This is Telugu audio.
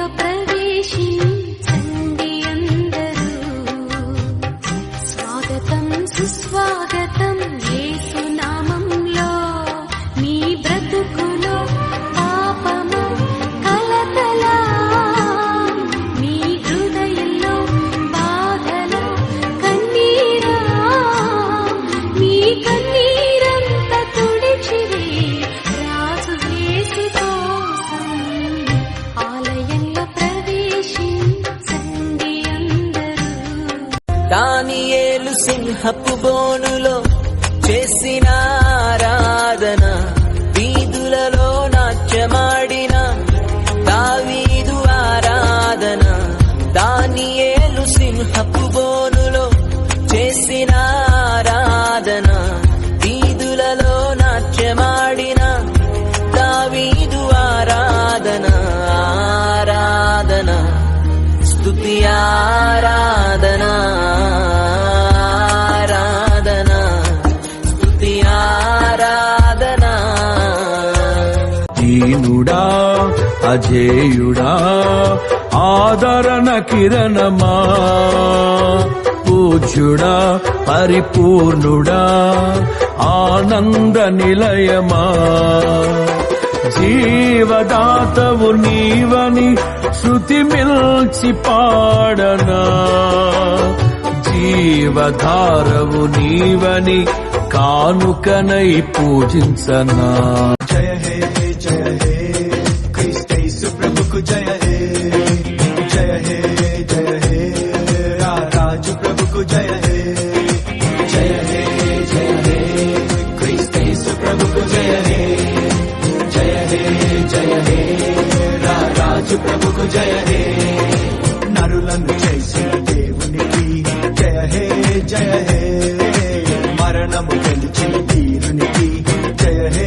ఆలయంలో ప్రవేశించండి అందరూ. స్వాగతం సుస్వాగతం యేసు నామంలో. మీ బ్రతుకులో పాపము కలతల, మీ హృదయంలో బాధల కన్నీరా, మీ కన్నీరంతా తుడిచివే రాజు యేసు కోసం. ఆలయంలో ప్రవేశించండి అందరూ. దానియేలు సింహపు బోనులో చేసిన ఆరాధన, వీధులలో నాట్యమాడిన దావీదు ఆరాధన. దానియేలు సింహపు బోనులో చేసిన ఆరాధన, వీధులలో నాట్యమాడిన దావీదు ఆరాధన. ఆరాధన స్తుతి ఆరాధన, ఆరాధన స్తుతి ఆరాధన. దీనుడా అజేయుడా ఆదరణ కిరణమా, పూజ్యుడా పరిపూర్ణుడా ఆనంద నిలయమా. జీవదాతవు నీవని శృతి మిల్చి పాడనా, జీవధారవు నీవని కానుకనై పూజించనా. జయ హే జయ హే క్రీస్తు ప్రభుకు జయ హే. జయ హే జయ హే రాజు ప్రభుకు జయ హే. జయ హే జయ హే క్రీస్తు ప్రభుకు జయ హే. జయ హే జయ హే రాజు ప్రభుకు జయ హే. నరులను చేసిన దేవునికి జయ హే జయ హే. మరణము గెలిచిన వీరునికి జయ హే